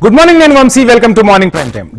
Good morning, నేను Vamsi. Welcome to morning prime time.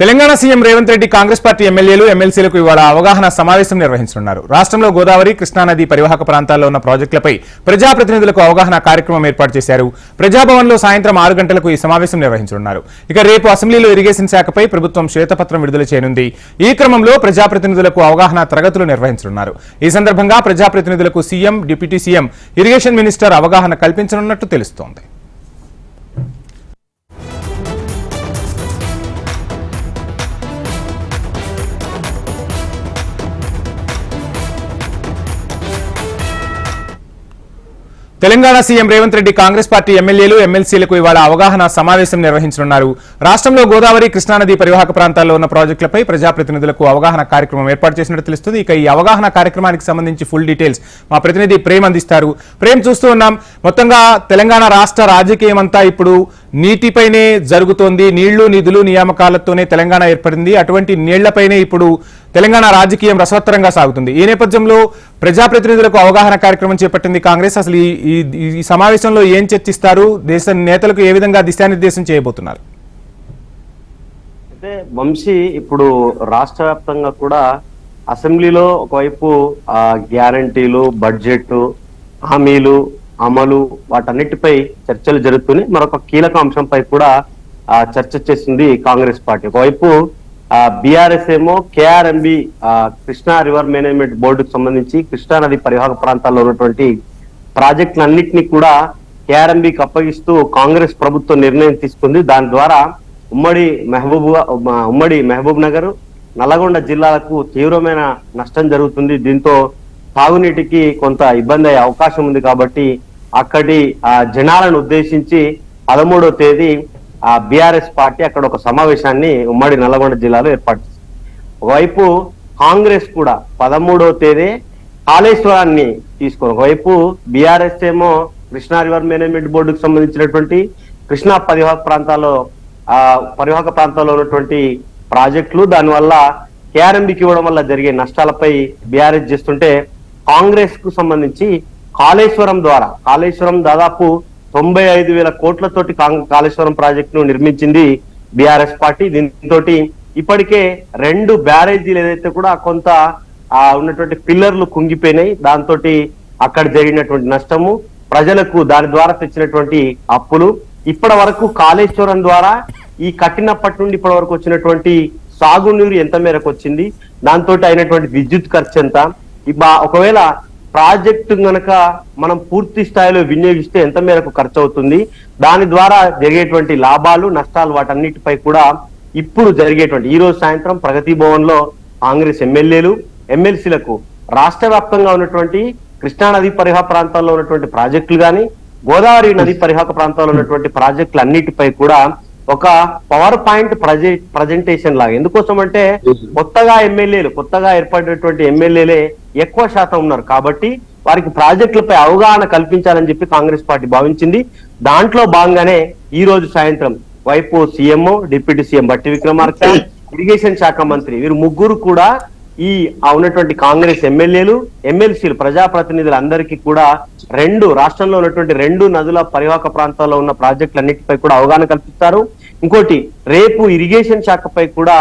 Telangana CM Revanth Reddy Congress party ఎమ్మెల్యేలు ఎమ్మెల్సీలకు ఇవాళ అవగాహన సమావేశం నిర్వహించనున్నారు. రాష్ట్రంలో గోదావరి, కృష్ణానది పరివాహక ప్రాంతాల్లో ఉన్న ప్రాజెక్టులపై ప్రజాప్రతినిధులకు అవగాహన కార్యక్రమం ఏర్పాటు చేశారు. ప్రజాభవన్లో సాయంత్రం 6 గంటలకు ఈ సమావేశం నిర్వహించనున్నారు. ఇక రేపు అసెంబ్లీలో ఇరిగేషన్ శాఖపై ప్రభుత్వం శ్వేతపత్రం విడుదల చేయనుంది. ఈ క్రమంలో ప్రజాప్రతినిధులకు అవగాహన తరగతులు నిర్వహించనున్నారు. ఈ సందర్భంగా ప్రజాప్రతినిధులకు CM, deputy CM, irrigation minister అవగాహన కల్పించనున్నట్టు తెలుస్తోంది. తెలంగాణ సీఎం రేవంత్ రెడ్డి కాంగ్రెస్ పార్టీ ఎమ్మెల్యేలు ఎమ్మెల్సీలకు ఇవాళ అవగాహన సమావేశం నిర్వహించనున్నారు. రాష్ట్రంలో గోదావరి, కృష్ణానది పరివాహక ప్రాంతాల్లో ఉన్న ప్రాజెక్టులపై ప్రజాప్రతినిధులకు అవగాహన కార్యక్రమం ఏర్పాటు చేసినట్టు తెలుస్తుంది. ఇక ఈ అవగాహన కార్యక్రమానికి సంబంధించి ఫుల్ డీటెయిల్స్ మా ప్రతినిధి ప్రేమ్ అందిస్తారు. ప్రేమ్, చూస్తూ ఉన్నాం, మొత్తంగా తెలంగాణ రాష్ట్ర రాజకీయం అంతా ఇప్పుడు నీటిపైనే జరుగుతోంది. నీళ్లు, నిధులు, నియామకాలతోనే తెలంగాణ ఏర్పడింది. అటువంటి నీళ్లపైనే ఇప్పుడు తెలంగాణ రాజకీయం రసవత్తరంగా సాగుతుంది. ఈ నేపథ్యంలో ప్రజాప్రతినిధులకు అవగాహన కార్యక్రమం చేపట్టింది కాంగ్రెస్. అసలు ఈ సమావేశంలో ఏం చర్చిస్తారు? దేశ నేతలకు ఏ విధంగా దిశానిర్దేశం చేయబోతున్నారు? అయితే వంశీ, ఇప్పుడు రాష్ట్ర వ్యాప్తంగా కూడా అసెంబ్లీలో ఒకవైపు గ్యారంటీలు, బడ్జెట్, హామీలు, అమలు, వాటన్నిటిపై చర్చలు జరుగుతున్నాయి. మరొక కీలక అంశంపై కూడా చర్చ చేస్తుంది కాంగ్రెస్ పార్టీ. ఒకవైపు బీఆర్ఎస్ ఏమో కేఆర్ఎంబి కృష్ణా రివర్ మేనేజ్మెంట్ బోర్డుకు సంబంధించి కృష్ణా నది పరివాహక ప్రాంతాల్లో ఉన్నటువంటి ప్రాజెక్టులన్నింటినీ కూడా కేఆర్ఎంబికి అప్పగిస్తూ కాంగ్రెస్ ప్రభుత్వం నిర్ణయం తీసుకుంది. దాని ద్వారా ఉమ్మడి మహబూబ్ నగర్, నల్లగొండ జిల్లాలకు తీవ్రమైన నష్టం జరుగుతుంది. దీంతో తాగునీటికి కొంత ఇబ్బంది అయ్యే అవకాశం ఉంది. కాబట్టి అక్కడి జనాలను ఉద్దేశించి 13వ తేదీ బీఆర్ఎస్ పార్టీ అక్కడ ఒక సమావేశాన్ని ఉమ్మడి నల్లగొండ జిల్లాలో ఏర్పాటు చేసింది. ఒకవైపు కాంగ్రెస్ కూడా 13వ తేదీ కాళేశ్వరాన్ని తీసుకొని, ఒకవైపు బీఆర్ఎస్ ఏమో కృష్ణా రివర్ మేనేజ్మెంట్ బోర్డుకు సంబంధించినటువంటి కృష్ణా పరివాహక ప్రాంతాల్లో ఉన్నటువంటి ప్రాజెక్టులు, దానివల్ల కేఆర్ఎంబికి ఇవ్వడం వల్ల జరిగే నష్టాలపై బీఆర్ఎస్ చేస్తుంటే, కాంగ్రెస్ కు సంబంధించి కాళేశ్వరం దాదాపు 95,000 కోట్లతోటి కాళేశ్వరం ప్రాజెక్టును నిర్మించింది బీఆర్ఎస్ పార్టీ. దీంతో ఇప్పటికే 2 బ్యారేజీలు ఏదైతే కూడా కొంత ఉన్నటువంటి పిల్లర్లు కుంగిపోయినాయి. దాంతో అక్కడ జరిగినటువంటి నష్టము, ప్రజలకు దాని ద్వారా తెచ్చినటువంటి అప్పులు, ఇప్పటి వరకు కాళేశ్వరం ద్వారా ఈ కట్టినప్పటి నుండి ఇప్పటి వరకు వచ్చినటువంటి సాగునీరు ఎంత మేరకు వచ్చింది, దాంతో అయినటువంటి విద్యుత్ ఖర్చు ఎంత, ఒకవేళ ప్రాజెక్టు గనక మనం పూర్తి స్థాయిలో వినియోగిస్తే ఎంత మేరకు ఖర్చు అవుతుంది, దాని ద్వారా జరిగేటువంటి లాభాలు, నష్టాలు, వాటన్నిటిపై కూడా ఇప్పుడు జరిగేటువంటి ఈ రోజు సాయంత్రం ప్రగతి భవన్ లో కాంగ్రెస్ ఎమ్మెల్యేలు, ఎమ్మెల్సీలకు రాష్ట్ర వ్యాప్తంగా ఉన్నటువంటి కృష్ణా నది పరివాహక ప్రాంతాల్లో ఉన్నటువంటి ప్రాజెక్టులు కానీ, గోదావరి నది పరివాహక ప్రాంతాల్లో ఉన్నటువంటి ప్రాజెక్టులు అన్నిటిపై కూడా ఒక పవర్ పాయింట్ ప్రజెంటేషన్ లాగా. ఎందుకోసం అంటే కొత్తగా ఏర్పడినటువంటి ఎమ్మెల్యేలే ఎక్కువ శాతం ఉన్నారు. కాబట్టి వారికి ప్రాజెక్టులపై అవగాహన కల్పించాలని చెప్పి కాంగ్రెస్ పార్టీ భావించింది. దాంట్లో భాగంగానే ఈ రోజు సాయంత్రం వైపు సీఎం, డిప్యూటీ సీఎం బట్టి విక్రమార్క, ఇరిగేషన్ శాఖ మంత్రి, వీరు ముగ్గురు కూడా ఈ ఉన్నటువంటి కాంగ్రెస్ ఎమ్మెల్యేలు, ఎమ్మెల్సీలు, ప్రజాప్రతినిధులు అందరికీ కూడా రాష్ట్రంలో ఉన్నటువంటి 2 నదుల పరివాహక ప్రాంతాల్లో ఉన్న ప్రాజెక్టులన్నిటిపై కూడా అవగాహన కల్పిస్తారు. ఇంకోటి, రేపు ఇరిగేషన్ శాఖపై కూడా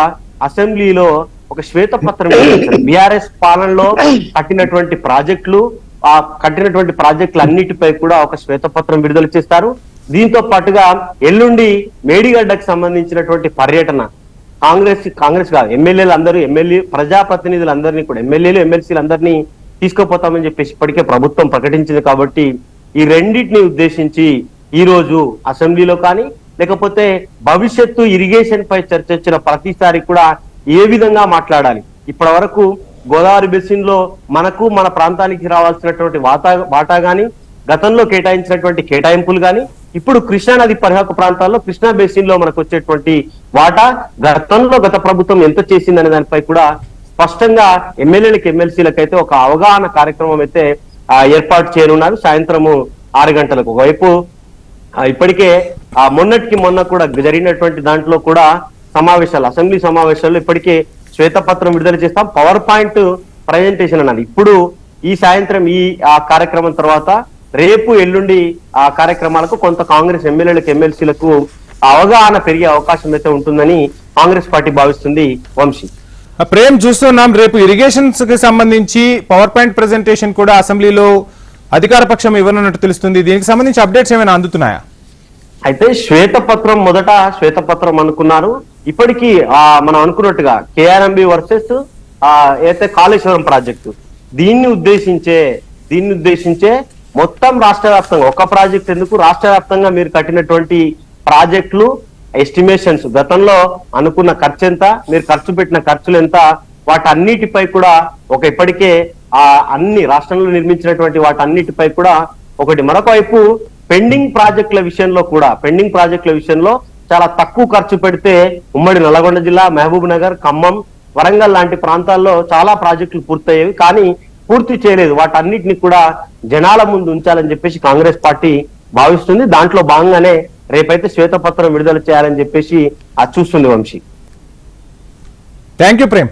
అసెంబ్లీలో ఒక శ్వేతపత్రం బీఆర్ఎస్ పాలనలో కట్టినటువంటి ప్రాజెక్టులు అన్నిటిపై కూడా ఒక శ్వేతపత్రం విడుదల చేస్తారు. దీంతో పాటుగా ఎల్లుండి మేడిగడ్డకు సంబంధించినటువంటి పర్యటన కాంగ్రెస్ కాదు, ప్రజాప్రతినిధులందరినీ కూడా, ఎమ్మెల్యేలు, ఎమ్మెల్సీలు అందరినీ తీసుకుపోతామని చెప్పేసి ఇప్పటికే ప్రభుత్వం ప్రకటించింది. కాబట్టి ఈ రెండింటిని ఉద్దేశించి ఈ రోజు అసెంబ్లీలో కానీ, లేకపోతే భవిష్యత్తు ఇరిగేషన్ పై చర్చ వచ్చిన ప్రతిసారి కూడా ఏ విధంగా మాట్లాడాలి, ఇప్పటి వరకు గోదావరి బేసిన్ లో మన ప్రాంతానికి రావాల్సినటువంటి వాటా గాని, గతంలో కేటాయించినటువంటి కేటాయింపులు గాని, ఇప్పుడు కృష్ణా నది పరివాహక ప్రాంతాల్లో కృష్ణా బేసిన్ లో మనకు వచ్చేటువంటి వాటా గత ప్రభుత్వం ఎంత చేసిందనే దానిపై కూడా స్పష్టంగా ఎమ్మెల్యేలకు, ఎమ్మెల్సీలకు అయితే ఒక అవగాహన కార్యక్రమం అయితే ఏర్పాటు చేయనున్నారు. సాయంత్రము 6 గంటలకు. ఒకవైపు ఇప్పటికే మొన్నటికి మొన్న కూడా జరిగినటువంటి దాంట్లో కూడా సమావేశాలు, అసెంబ్లీ సమావేశాల్లో ఇప్పటికే శ్వేతపత్రం విడుదల చేస్తాం, పవర్ పాయింట్ ప్రజెంటేషన్ అన్నది. ఇప్పుడు ఈ సాయంత్రం ఆ కార్యక్రమం తర్వాత రేపు ఎల్లుండి ఆ కార్యక్రమాలకు కొంత కాంగ్రెస్ ఎమ్మెల్యేలకు ఎమ్మెల్సీలకు అవగాహన పెరిగే అవకాశం అయితే ఉంటుందని కాంగ్రెస్ పార్టీ భావిస్తుంది. వంశీ, ప్రేమ్, చూస్తున్నాం రేపు ఇరిగేషన్స్ కి సంబంధించి పవర్ పాయింట్ ప్రెజెంటేషన్ కూడా అసెంబ్లీలో అధికార పక్షం ఇవ్వనున్నట్టు తెలుస్తుంది. దీనికి సంబంధించి అప్డేట్స్ ఏమైనా అందుతున్నాయా? అయితే మొదట శ్వేతపత్రం అనుకున్నారు. ఇప్పటికీ మనం అనుకున్నట్టుగా కేఆర్ఎంబి వర్సెస్ అయితే కాళేశ్వరం ప్రాజెక్టు దీన్ని ఉద్దేశించే మొత్తం రాష్ట్ర వ్యాప్తంగా, ఒక ప్రాజెక్ట్ ఎందుకు, రాష్ట్ర వ్యాప్తంగా మీరు కట్టినటువంటి ప్రాజెక్టులు ఎస్టిమేషన్స్, గతంలో అనుకున్న ఖర్చు ఎంత, మీరు ఖర్చు పెట్టిన ఖర్చులు ఎంత, వాటన్నిటిపై కూడా ఇప్పటికే అన్ని రాష్ట్రంలో నిర్మించినటువంటి వాటన్నిటిపై కూడా ఒకటి. మరొక వైపు పెండింగ్ ప్రాజెక్టుల విషయంలో చాలా తక్కువ ఖర్చు పెడితే ఉమ్మడి నల్గొండ జిల్లా, మహబూబ్ నగర్, ఖమ్మం, వరంగల్ లాంటి ప్రాంతాల్లో చాలా ప్రాజెక్టులు పూర్తయ్యేవి, కానీ పూర్తి చేయలేదు. వాటన్నిటిని కూడా జనాల ముందు ఉంచాలని చెప్పేసి కాంగ్రెస్ పార్టీ భావిస్తుంది. దాంట్లో భాగంగానే రేపైతే శ్వేతపత్రం విడుదల చేయాలని చెప్పేసి అది చూస్తుంది. Vamsi, thank you Prem.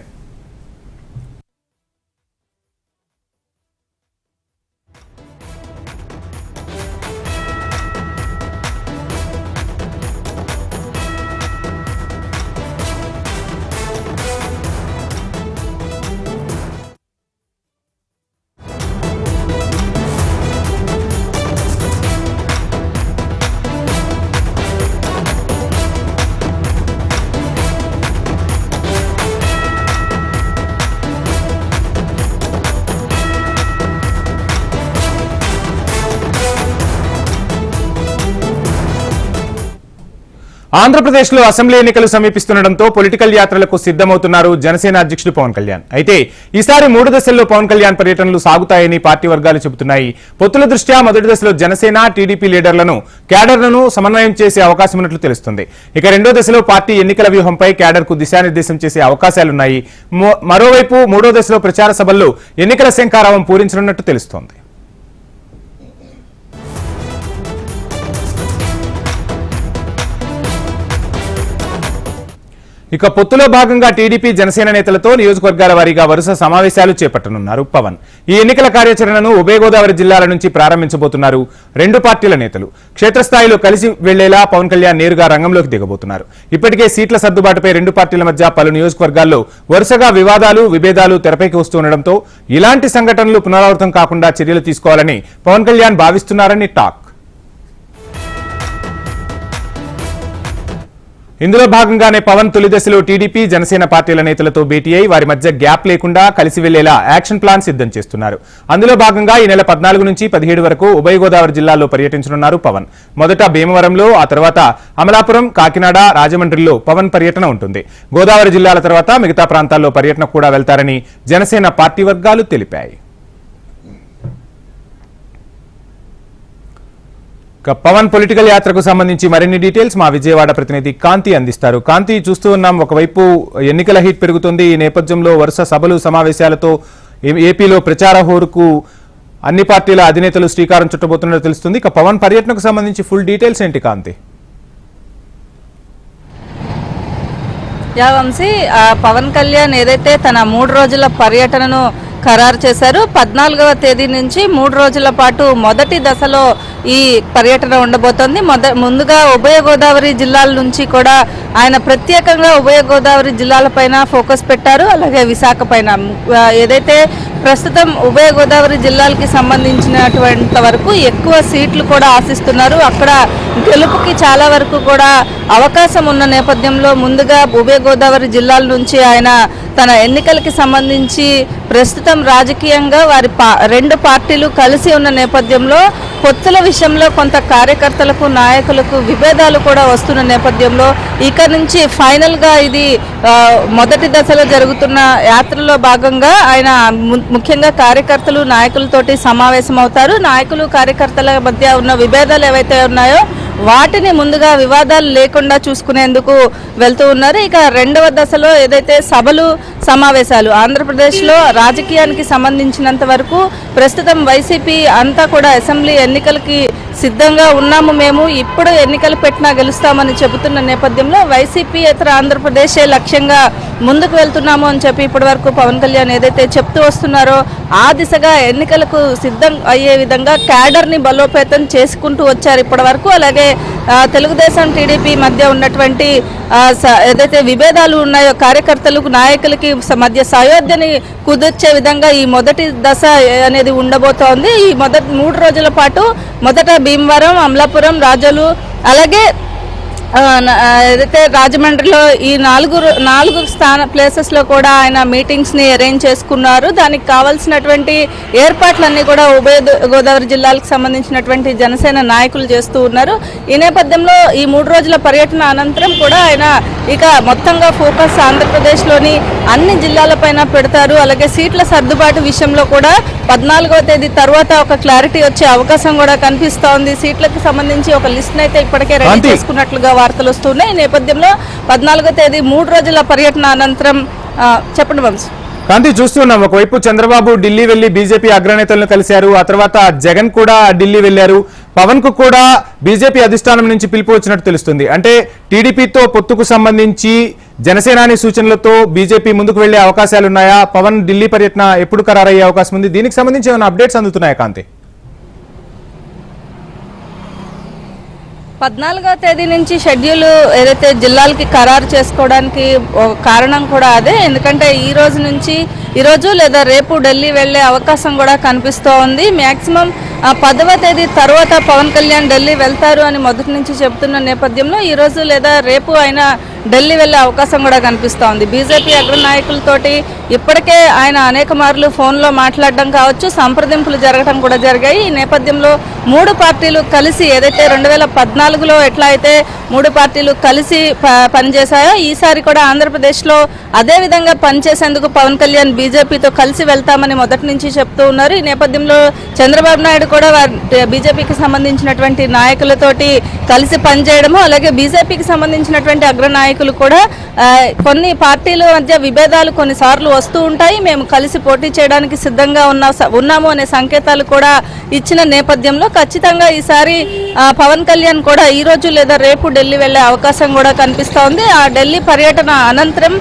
ఆంధ్రప్రదేశ్లో అసెంబ్లీ ఎన్నికలు సమీపిస్తుండటంతో పొలిటికల్ యాత్రలకు సిద్ధమవుతున్నారు జనసేన అధ్యక్షుడు పవన్ కళ్యాణ్. అయితే ఈసారి 3 దశల్లో పవన్ కళ్యాణ్ పర్యటనలు సాగుతాయని పార్టీ వర్గాలు చెబుతున్నాయి. పొత్తుల దృష్ట్యా మొదటి దశలో జనసేన, టీడీపీ లీడర్లను, క్యాడర్లను సమన్వయం చేసే అవకాశం ఉన్నట్లు తెలుస్తుంది. ఇక రెండో దశలో పార్టీ ఎన్నికల వ్యూహంపై క్యాడర్కు దిశానిర్దేశం చేసే అవకాశాలున్నాయి. మరోవైపు 3వ దశలో ప్రచార సభల్లో ఎన్నికల శంఖారావం పూరించనున్నట్టు తెలుస్తోంది. ఇక పొత్తులో భాగంగా టీడీపీ, జనసేన నేతలతో నియోజకవర్గాల వారీగా వరుస సమావేశాలు చేపట్టనున్నారు పవన్. ఈ ఎన్నికల కార్యాచరణను ఉభయ గోదావరి జిల్లాల నుంచి ప్రారంభించబోతున్నారు రెండు పార్టీల నేతలు. క్షేత్రస్థాయిలో కలిసి వెళ్లేలా పవన్ కళ్యాణ్ నేరుగా రంగంలోకి దిగబోతున్నారు. ఇప్పటికే సీట్ల సర్దుబాటుపై రెండు పార్టీల మధ్య పలు నియోజకవర్గాల్లో వరుసగా వివాదాలు, విభేదాలు తెరపైకి వస్తుండటంతో ఇలాంటి సంఘటనలు పునరావృతం కాకుండా చర్యలు తీసుకోవాలని పవన్ కళ్యాణ్ భావిస్తున్నారని టాక్. ఇందులో భాగంగానే పవన్ తొలి దశలో టీడీపీ, జనసేన పార్టీల నేతలతో భేటీ అయి వారి మధ్య గ్యాప్ లేకుండా కలిసి వెళ్లేలా యాక్షన్ ప్లాన్ సిద్ధం చేస్తున్నారు. అందులో భాగంగా ఈ నెల 14 నుంచి 17 వరకు ఉభయ గోదావరి జిల్లాల్లో పర్యటించనున్నారు పవన్. మొదట భీమవరంలో, ఆ తర్వాత అమలాపురం, కాకినాడ, రాజమండ్రిలో పవన్ పర్యటన ఉంటుంది. గోదావరి జిల్లాల తర్వాత మిగతా ప్రాంతాల్లో పర్యటన కూడా వెళ్తారని జనసేన పార్టీ వర్గాలు తెలిపాయి. పవన్ పొలిటికల్ యాత్రకు సంబంధించి మరిన్ని డీటెయిల్స్ మా విజయవాడ ప్రతినిధి కాంతి అందిస్తారు. కాంతి, చూస్తూ ఉన్నాం, ఒకవైపు ఎన్నికల హీట్ పెరుగుతుంది. ఈ నేపథ్యంలో వరుస సభలు, సమావేశాలతో ఏపీలో ప్రచార హోరుకు అన్ని పార్టీల అధినేతలు శ్రీకారం చుట్టబోతున్నట్టు తెలుస్తుంది. ఇక పవన్ పర్యటనకు సంబంధించి ఫుల్ డీటెయిల్స్ ఏంటి కాంతి? వంశీ, పవన్ కళ్యాణ్ ఏదైతే తన 3 రోజుల పర్యటనను ఖరారు చేశారు. 14వ తేదీ నుంచి 3 రోజుల పాటు మొదటి దశలో ఈ పర్యటన ఉండబోతోంది. ముందుగా ఉభయ గోదావరి జిల్లాల నుంచి కూడా ఆయన ప్రత్యేకంగా ఉభయ గోదావరి జిల్లాలపైన ఫోకస్ పెట్టారు. అలాగే విశాఖ పైన ఏదైతే ప్రస్తుతం ఉభయ గోదావరి జిల్లాలకి సంబంధించినటువంటి వరకు ఎక్కువ సీట్లు కూడా ఆశిస్తున్నారు. అక్కడ గెలుపుకి చాలా వరకు కూడా అవకాశం ఉన్న నేపథ్యంలో ముందుగా ఉభయ గోదావరి జిల్లాల నుంచి ఆయన తన ఎన్నికలకి సంబంధించి ప్రస్తుతం రాజకీయంగా వారి రెండు పార్టీలు కలిసి ఉన్న నేపథ్యంలో పొత్తుల విషయంలో కొంత కార్యకర్తలకు, నాయకులకు విభేదాలు కూడా వస్తున్న నేపథ్యంలో ఇక నుంచి ఫైనల్గా ఇది మొదటి దశలో జరుగుతున్న యాత్రలో భాగంగా ఆయన ముఖ్యంగా కార్యకర్తలు, నాయకులతోటి సమావేశం అవుతారు. నాయకులు, కార్యకర్తల మధ్య ఉన్న విభేదాలు ఏవైతే ఉన్నాయో వాటిని ముందుగా వివాదాలు లేకుండా చూసుకునేందుకు వెళ్తూ ఉన్నారు. ఇక రెండవ దశలో ఏదైతే సభలు, సమావేశాలు, ఆంధ్రప్రదేశ్లో రాజకీయానికి సంబంధించినంత వరకు ప్రస్తుతం వైసీపీ అంతా కూడా అసెంబ్లీ ఎన్నికలకి సిద్ధంగా ఉన్నాము, మేము ఇప్పుడు ఎన్నికలు పెట్టినా గెలుస్తామని చెబుతున్న నేపథ్యంలో వైసీపీ ఇతర ఆంధ్రప్రదేశే లక్ష్యంగా ముందుకు వెళ్తున్నాము అని చెప్పి ఇప్పటి వరకు పవన్ కళ్యాణ్ ఏదైతే చెప్తూ వస్తున్నారో ఆ దిశగా ఎన్నికలకు సిద్ధం అయ్యే విధంగా క్యాడర్ని బలోపేతం చేసుకుంటూ వచ్చారు ఇప్పటి వరకు. అలాగే తెలుగుదేశం టీడీపీ మధ్య ఉన్నటువంటి ఏదైతే విభేదాలు ఉన్నాయో కార్యకర్తలకు నాయకులకి మధ్య సయోధ్యని కుదిర్చే విధంగా ఈ మొదటి దశ అనేది ఉండబోతోంది. ఈ మొదటి 3 రోజుల పాటు మొదట భీమవరం, అమలాపురం, రాజోలు, అలాగే ఏదైతే రాజమండ్రిలో ఈ నాలుగు ప్లేసెస్లో కూడా ఆయన మీటింగ్స్ని అరేంజ్ చేసుకున్నారు. దానికి కావాల్సినటువంటి ఏర్పాట్లన్నీ కూడా ఉభయ గోదావరి జిల్లాలకు సంబంధించినటువంటి జనసేన నాయకులు చేస్తూ ఉన్నారు. ఈ నేపథ్యంలో ఈ 3 రోజుల పర్యటన అనంతరం కూడా ఆయన ఇక మొత్తంగా ఫోకస్ ఆంధ్రప్రదేశ్లోని అన్ని జిల్లాలపైన పెడతారు. అలాగే సీట్ల సర్దుబాటు విషయంలో కూడా 14వ తేదీ తర్వాత ఒక క్లారిటీ వచ్చే అవకాశం కూడా కనిపిస్తోంది. సీట్లకు సంబంధించి ఒక లిస్ట్ అయితే ఇప్పటికే రెడీ చేసుకున్నట్లుగా వార్తలు వస్తున్నాయి. ఈ నేపథ్యంలో 14వ తేదీ 3 రోజుల పర్యటన అనంతరం చెప్పండి వంశీ. కాంతి, చూస్తున్నాం ఒకవైపు చంద్రబాబు ఢిల్లీ వెళ్లి బీజేపీ అగ్రనేతలను కలిశారు. ఆ తర్వాత జగన్ కూడా ఢిల్లీ వెళ్లారు. పవన్ కు కూడా బీజేపీ అధిష్టానం నుంచి పిలుపు వచ్చినట్టు తెలుస్తుంది. అంటే టీడీపీతో పొత్తుకు సంబంధించి జనసేనాని సూచనలతో బీజేపీ ముందుకు వెళ్లే అవకాశాలున్నాయా? పవన్ ఢిల్లీ పర్యటన ఎప్పుడు ఖరారయ్యే అవకాశం ఉంది? దీనికి సంబంధించి ఏమైనా అప్డేట్స్ అందుతున్నాయా కాంతి? 14వ తేదీ నుంచి షెడ్యూల్ ఏదైతే జిల్లాలకి ఖరారు చేసుకోవడానికి కారణం కూడా అదే. ఎందుకంటే ఈ రోజు లేదా రేపు ఢిల్లీ వెళ్లే అవకాశం కూడా కనిపిస్తోంది. మ్యాక్సిమం 10వ తేదీ తర్వాత పవన్ కళ్యాణ్ ఢిల్లీ వెళ్తారు అని మొదటి నుంచి చెబుతున్న నేపథ్యంలో ఈ రోజు లేదా రేపు ఆయన ఢిల్లీ వెళ్లే అవకాశం కూడా కనిపిస్తోంది. బీజేపీ అగ్ర నాయకులతోటి ఇప్పటికే ఆయన అనేక మార్లు ఫోన్లో మాట్లాడడం కావచ్చు, సంప్రదింపులు జరగడం కూడా జరిగాయి. ఈ నేపథ్యంలో 3 పార్టీలు కలిసి ఏదైతే 2014లో ఎట్లా అయితే 3 పార్టీలు కలిసి పనిచేశాయో ఈసారి కూడా ఆంధ్రప్రదేశ్లో అదే విధంగా పనిచేసేందుకు పవన్ కళ్యాణ్ బీజేపీతో కలిసి వెళ్తామని మొదటి నుంచి చెప్తూ ఉన్నారు. ఈ నేపథ్యంలో చంద్రబాబు నాయుడు కూడా బీజేపీకి సంబంధించినటువంటి నాయకులతోటి కలిసి పనిచేయడము, అలాగే బీజేపీకి సంబంధించినటువంటి అగ్ర నాయకులు కూడా కొన్ని పార్టీల మధ్య విభేదాలు కొన్నిసార్లు వస్తూ ఉంటాయి, మేము కలిసి పోటీ చేయడానికి సిద్ధంగా ఉన్నాము అనే సంకేతాలు కూడా ఇచ్చిన నేపథ్యంలో ఖచ్చితంగా ఈసారి పవన్ కళ్యాణ్ కూడా ఈ రోజు లేదా రేపు ఢిల్లీ వెళ్లే అవకాశం కూడా కనిపిస్తోంది. ఆ ఢిల్లీ పర్యటన అనంతరం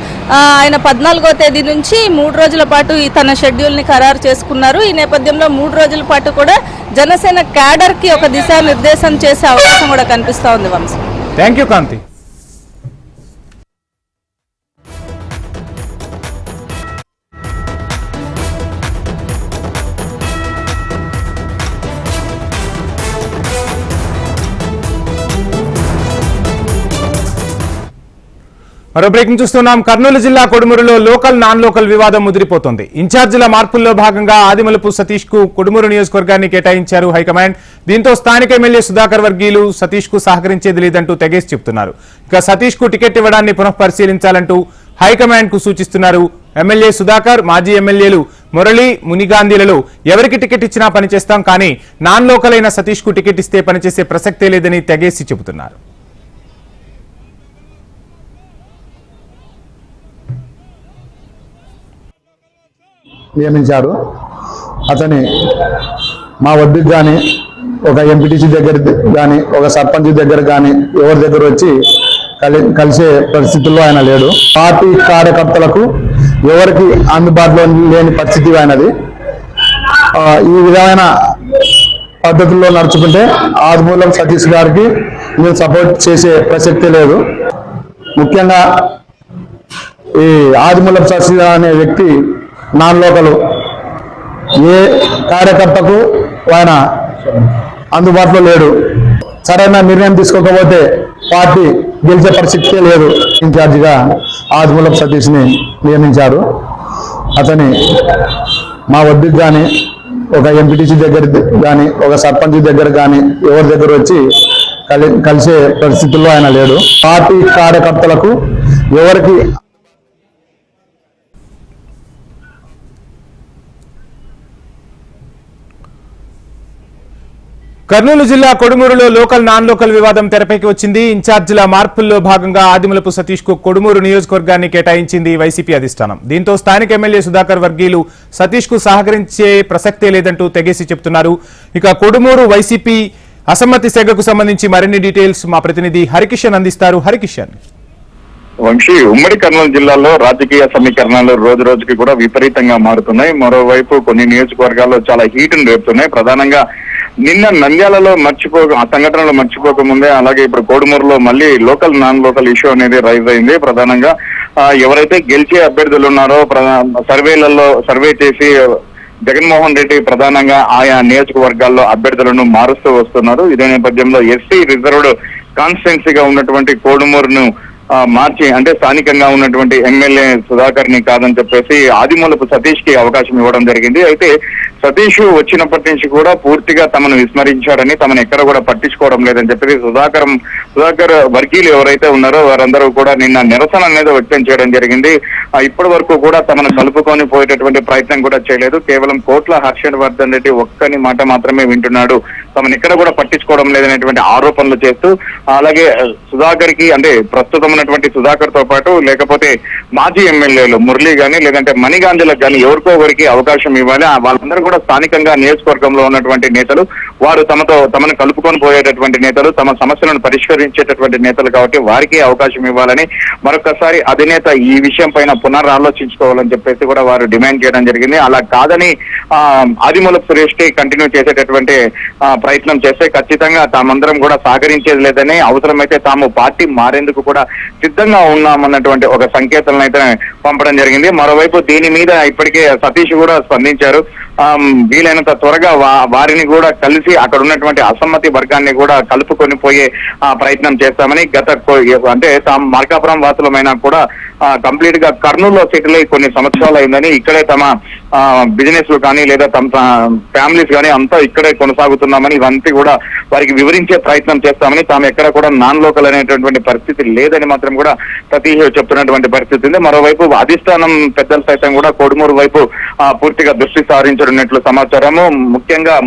ఆయన 14వ తేదీ నుంచి 3 రోజుల పాటు తన షెడ్యూల్ ని ఖరారు చేసుకున్నారు. ఈ నేపథ్యంలో 3 రోజుల పాటు కూడా జనసేన క్యాడర్ కి ఒక దిశానిర్దేశం చేసే అవకాశం కూడా కనిపిస్తోంది వంశీ. థ్యాంక్ యూ కాంతి. మరో బ్రేకింగ్ చూస్తున్నాం. కర్నూలు జిల్లా కొడుమూరులో లోకల్ నాన్ లోకల్ వివాదం ముదిరిపోతోంది. ఇన్ఛార్జీల మార్పుల్లో భాగంగా ఆదిమలపు సతీష్ కు కొడుమూరు నియోజకవర్గాన్ని కేటాయించారు హైకమాండ్. దీంతో స్థానిక ఎమ్మెల్యే సుధాకర్ వర్గీయులు సతీష్ కు సహకరించేది లేదంటూ తెగేసి చెబుతున్నారు. ఇక సతీష్ కు టికెట్ ఇవ్వడాన్ని పునఃపరిశీలించాలంటూ హైకమాండ్ కు సూచిస్తున్నారు. ఎమ్మెల్యే సుధాకర్, మాజీ ఎమ్మెల్యేలు మురళి, మునిగాంధీలలో ఎవరికి టికెట్ ఇచ్చినా పనిచేస్తాం, కానీ నాన్ లోకల్ అయిన సతీష్ కు టికెట్ ఇస్తే పనిచేసే ప్రసక్తే లేదని తెగేసి చెబుతున్నారు. నియమించారు. అతని మా వద్దకు కానీ ఒక ఎంపీటీసీ దగ్గర కానీ ఒక సర్పంచ్ దగ్గర కానీ ఎవరి దగ్గర వచ్చి కలిసే పరిస్థితుల్లో ఆయన లేడు. పార్టీ కార్యకర్తలకు ఎవరికి అందుబాటులో లేని పరిస్థితి ఆయనది. ఈ విధమైన పద్ధతుల్లో నడుచుకుంటే ఆదిమూలం సతీష్ గారికి మేము సపోర్ట్ చేసే ప్రసక్తి లేదు. ముఖ్యంగా ఈ ఆదిమూలం సతీష్ అనే వ్యక్తి నాన్ లోకల్, ఏ కార్యకర్తకు ఆయన అందుబాటులో లేడు. సరైన నిర్ణయం తీసుకోకపోతే పార్టీ గెలిచే పరిస్థితి లేదు. ఇన్ఛార్జిగా ఆదిమూలం సతీష్ని నియమించారు. అతని మా వద్దకు కానీ ఒక ఎంపీటీసీ దగ్గర కానీ ఒక సర్పంచ్ దగ్గర కానీ ఎవరి దగ్గర వచ్చి కలిసే పరిస్థితుల్లో ఆయన లేడు. పార్టీ కార్యకర్తలకు ఎవరికి కర్నూలు జిల్లా కొడుమూరులో లోకల్ నాన్ లోకల్ వివాదం తెరపైకి వచ్చింది. ఇన్ఛార్జీల మార్పుల్లో భాగంగా ఆదిమలపు సతీష్ కు కొడుమూరు నియోజకవర్గాన్ని కేటాయించింది వైసీపీ అధిష్టానం. దీంతో స్థానిక ఎమ్మెల్యే సుధాకర్ వర్గీయులు సతీష్ కు సహకరించే ప్రసక్తే లేదంటూ తెగేసి చెబుతున్నారు. ఇక కొడుమూరు వైసీపీ అసమ్మతి సెగకు సంబంధించి మరిన్ని డీటెయిల్స్ మా ప్రతినిధి హరికిషన్ అందిస్తారు. హరికిషన్. వంశీ, ఉమ్మడి కర్నూలు జిల్లాలో రాజకీయ సమీకరణాలు రోజు రోజుకి కూడా విపరీతంగా మారుతున్నాయి. మరోవైపు కొన్ని నియోజకవర్గాల్లో చాలా హీటును రేపుతున్నాయి. ప్రధానంగా నిన్న నంద్యాలలో ఆ సంఘటనలో మర్చిపోకముందే అలాగే ఇప్పుడు కోడుమూరులో మళ్ళీ లోకల్ నాన్ లోకల్ ఇష్యూ అనేది రైజ్ అయింది. ప్రధానంగా ఎవరైతే గెలిచే అభ్యర్థులు ఉన్నారో సర్వే చేసి జగన్మోహన్ రెడ్డి ప్రధానంగా ఆయా నియోజకవర్గాల్లో అభ్యర్థులను మారుస్తూ వస్తున్నారు. ఇదే నేపథ్యంలో ఎస్సీ రిజర్వ్డ్ కాన్స్టిట్యున్సీగా ఉన్నటువంటి కోడుమూరును మార్చి అంటే స్థానికంగా ఉన్నటువంటి ఎమ్మెల్యే సుధాకర్ ని కాదని చెప్పేసి ఆదిమూలపు సతీష్ కి అవకాశం ఇవ్వడం జరిగింది. అయితే సతీష్ వచ్చినప్పటి నుంచి కూడా పూర్తిగా తమను విస్మరించాడని, తమను ఎక్కడ కూడా పట్టించుకోవడం లేదని చెప్పేసి సుధాకర్ వర్గీయులు ఎవరైతే ఉన్నారో వారందరూ కూడా నిన్న నిరసన అనేది వ్యక్తం చేయడం జరిగింది. ఇప్పటి వరకు కూడా తమను కలుపుకొని పోయేటటువంటి ప్రయత్నం కూడా చేయలేదు. కేవలం కోట్ల హర్షవర్ధన్ రెడ్డి ఒక్కని మాట మాత్రమే వింటున్నాడు, తమను ఎక్కడ కూడా పట్టించుకోవడం లేదనేటువంటి ఆరోపణలు చేస్తూ, అలాగే సుధాకర్ కి అంటే ప్రస్తుతం ఉన్నటువంటి సుధాకర్ తో పాటు లేకపోతే మాజీ ఎమ్మెల్యేలు మురళి గాని లేదంటే మణిగాంధీలకు కానీ ఎవరికో ఒకరికి అవకాశం ఇవ్వాలి. వాళ్ళందరూ కూడా స్థానికంగా నియోజకవర్గంలో ఉన్నటువంటి నేతలు, వారు తమను కలుపుకొని పోయేటటువంటి నేతలు, తమ సమస్యలను పరిష్కరించేటటువంటి నేతలు కాబట్టి వారికి అవకాశం ఇవ్వాలని మరొకసారి అధినేత ఈ విషయం పైన పునరాలోచించుకోవాలని చెప్పేసి కూడా వారు డిమాండ్ చేయడం జరిగింది. అలా కాదని ఆదిమూలపు సురేష్ కి కంటిన్యూ చేసేటటువంటి ప్రయత్నం చేస్తే ఖచ్చితంగా తామందరం కూడా సహకరించేది లేదని, అవసరమైతే తాము పార్టీ మారేందుకు కూడా సిద్ధంగా ఉన్నామన్నటువంటి ఒక సంకేతాలను అయితే పంపడం జరిగింది. మరోవైపు దీని మీద ఇప్పటికే సతీష్ కూడా స్పందించారు. వీలైనంత త్వరగా వారిని కూడా కలిసి అక్కడ ఉన్నటువంటి అసమ్మతి వర్గాన్ని కూడా కలుపుకొని పోయే ప్రయత్నం చేస్తామని, అంటే తాము మార్కాపురం వాసులమైనా కూడా కంప్లీట్ గా కర్నూలులో సెటిల్ అయి కొన్ని సంవత్సరాలు అయిందని, ఇక్కడే తమ బిజినెస్ లు కానీ లేదా తమ ఫ్యామిలీస్ కానీ అంతా ఇక్కడే కొనసాగుతున్నామని, ఇవంతా కూడా వారికి వివరించే ప్రయత్నం చేస్తామని, తాము ఎక్కడ కూడా నాన్ లోకల్ అనేటటువంటి పరిస్థితి లేదని మాత్రం కూడా సతీష్ చెప్తున్నటువంటి పరిస్థితి ఉంది. మరోవైపు అధిష్టానం పెద్దలు సైతం కూడా కోడుమూరు వైపు పూర్తిగా దృష్టి సారించనున్నట్లు సమాచారము.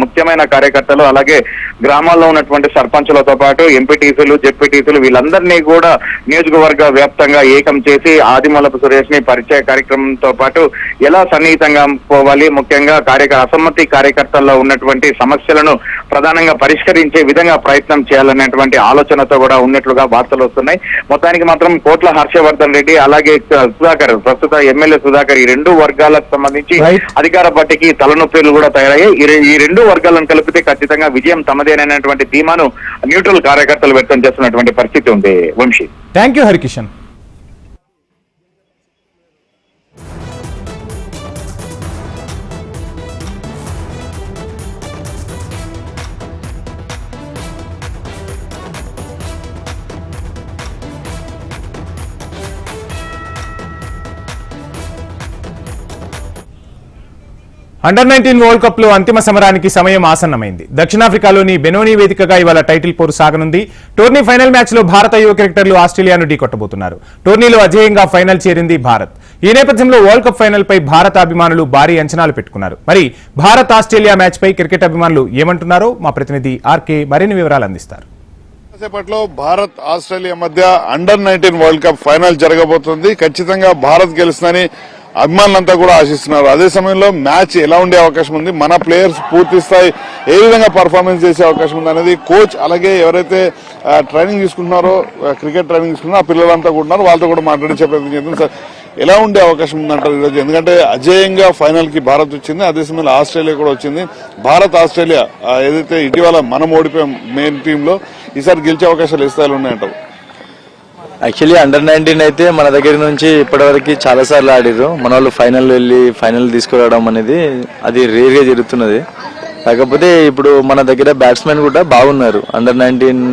ముఖ్యమైన కార్యకర్తలు అలాగే గ్రామాల్లో ఉన్నటువంటి సర్పంచులతో పాటు ఎంపీటీసీలు, జెడ్పీటీసీలు వీళ్ళందరినీ కూడా నియోజకవర్గ వ్యాప్తంగా ఏకం చేసి ఆదిమూలపు సురేష్ ని పరిచయ కార్యక్రమంతో పాటు ఎలా సన్నిహితంగా పోవాలి, ముఖ్యంగా అసమ్మతి కార్యకర్తల్లో ఉన్నటువంటి సమస్యలను ప్రధానంగా పరిష్కరించే విధంగా ప్రయత్నం చేయాలనేటువంటి ఆలోచనతో కూడా ఉన్నట్లుగా వార్తలు వస్తున్నాయి. మొత్తానికి మాత్రం కోట్ల హర్షవర్ధన్ రెడ్డి అలాగే సుధాకర్, ప్రస్తుత ఎమ్మెల్యే సుధాకర్, ఈ రెండు వర్గాలకు సంబంధించి అధికార పార్టీకి తలనొప్పులు కూడా తయారయ్యాయి. ఈ రెండు వర్గాలను కలిపితే ఖచ్చితంగా విజయం తమదేనటువంటి ధీమాను న్యూట్రల్ కార్యకర్తలు వ్యక్తం చేస్తున్నటువంటి పరిస్థితి ఉంది. Vamsi, thank you Harikishan. Under nineteen world cup లో అంతిమ సమరానికి సమయం ఆసన్నమైంది. దక్షిణాఫ్రికాలోని బెనోని వేదికగా ఇవాళ టైటిల్ పోరు సాగనుంది. టోర్నీ ఫైనల్ మ్యాచ్ లో భారత యువ క్రికెటర్లు ఆస్ట్రేలియాను ఢీకొట్టబోతున్నారు. టోర్నీలో అజేయంగా ఫైనల్ చేరింది భారత్. ఈ నేపథ్యంలో వరల్డ్ కప్ ఫైనల్ పై భారత అభిమానులు భారీ అంచనాలు పెట్టుకున్నారు. మరి భారత్ ఆస్ట్రేలియా మ్యాచ్ పై క్రికెట్ అభిమానులు ఏమంటున్నారో మా ప్రతినిధి ఆర్కే మరిన్ని వివరాలు అందిస్తారు. సేపట్లో భారత్ ఆస్ట్రేలియా మధ్య అండర్-19 వరల్డ్ కప్ ఫైనల్ జరగబోతుంది. ఖచ్చితంగా భారత్ గెలుస్తుందని అభిమానులంతా కూడా ఆశిస్తున్నారు. అదే సమయంలో మ్యాచ్ ఎలా ఉండే అవకాశం ఉంది, మన ప్లేయర్స్ పూర్తి స్థాయి ఏ విధంగా పర్ఫార్మెన్స్ చేసే అవకాశం ఉంది అనేది కోచ్ అలాగే ఎవరైతే ట్రైనింగ్ తీసుకుంటున్నారో, క్రికెట్ ట్రైనింగ్ తీసుకుంటున్నారో ఆ పిల్లలంతా కూడా ఉన్నారు, వాళ్ళతో కూడా మాట్లాడించే ప్రయత్నం చేస్తుంది. సార్, ఎలా ఉండే అవకాశం ఉందంటారు ఈరోజు? ఎందుకంటే అజేయంగా ఫైనల్ కి భారత్ వచ్చింది, అదే సమయంలో ఆస్ట్రేలియా కూడా వచ్చింది. భారత్ ఆస్ట్రేలియా ఏదైతే ఇటీవల మనం ఓడిపోయాం మెయిన్ టీమ్ లో, ఈసారి గెలిచే అవకాశాలు ఏ స్థాయిలో ఉన్నాయంటారు? యాక్చువల్లీ అండర్-19 అయితే మన దగ్గర నుంచి ఇప్పటివరకు చాలా సార్లు ఆడిర్రు. మన వాళ్ళు ఫైనల్ వెళ్ళి ఫైనల్ తీసుకురావడం అనేది అది రేర్ గా జరుగుతున్నది. కాకపోతే ఇప్పుడు మన దగ్గర బ్యాట్స్మెన్ కూడా బాగున్నారు. అండర్-19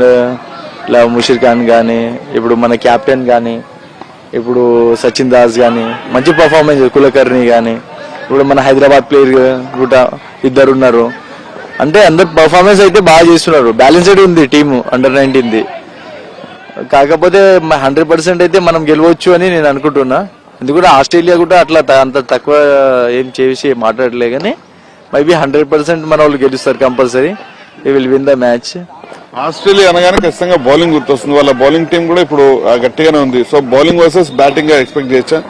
ఇలా ముషీర్ ఖాన్ కానీ, ఇప్పుడు మన కెప్టెన్ కానీ, ఇప్పుడు సచిన్ దాస్ కానీ మంచి పర్ఫార్మెన్స్, కులకర్ణి కానీ, ఇప్పుడు మన హైదరాబాద్ ప్లేయర్ కూడా ఇద్దరు ఉన్నారు. అంటే అందరు పర్ఫార్మెన్స్ అయితే బాగా చేస్తున్నారు. బ్యాలెన్స్డ్ ఉంది టీము అండర్-19ది. కాకపోతే 100% అయితే మనం గెలవచ్చు అని నేను అనుకుంటున్నా. ఎందుకంటే ఆస్ట్రేలియా కూడా అట్లా అంత తక్కువ ఏం చేసి మాట్లాడలే, కానీ మేబీ 100% మన వాళ్ళు గెలుస్తారు compulsory. We will win the match. Australia అనగానే ఖచ్చితంగా బౌలింగ్ గుర్తొస్తుంది. వాళ్ళ బౌలింగ్ టీం కూడా ఇప్పుడు గట్టిగానే ఉంది. సో బౌలింగ్ వర్సెస్ బ్యాటింగ్ గా ఎక్స్పెక్ట్ చేయొచ్చా?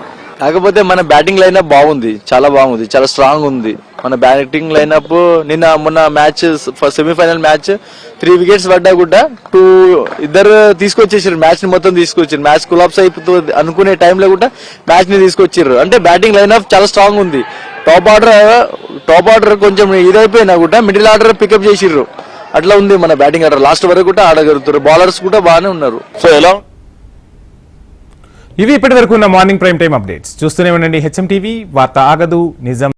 కాకపోతే మన బ్యాటింగ్ లైన్ బాగుంది, చాలా బాగుంది, చాలా స్ట్రాంగ్ ఉంది. మన బ్యాటింగ్ లైనప్ మొన్న మ్యాచ్ సెమీఫైనల్ మ్యాచ్ 3 వికెట్స్ పడ్డా కూడా ఇద్దరు తీసుకొచ్చేసారు, మ్యాచ్ ని మొత్తం తీసుకొచ్చారు. మ్యాచ్ కొలాప్స్ అయిపోతుంది అనుకునే టైంలో కూడా మ్యాచ్ ని తీసుకొచ్చారు. అంటే బ్యాటింగ్ లైనప్ చాలా స్ట్రాంగ్ ఉంది. టాప్ ఆర్డర్ కొంచెం ఇదైపోయినా కూడా మిడిల్ ఆర్డర్ పికప్ చేసిర్రు. అట్లా ఉంది మన బ్యాటింగ్ ఆర్డర్. లాస్ట్ వరకు కూడా ఆడగలుగుతారు. బౌలర్స్ కూడా బాగానే ఉన్నారు. సో ఎలా ఇవి ఇప్పటి వరకు ఉన్న మార్నింగ్ ప్రైమ్ టైం అప్డేట్స్. చూస్తూనే ఉండండి హెచ్ఎం టీవీ. వార్త ఆగదు, నిజం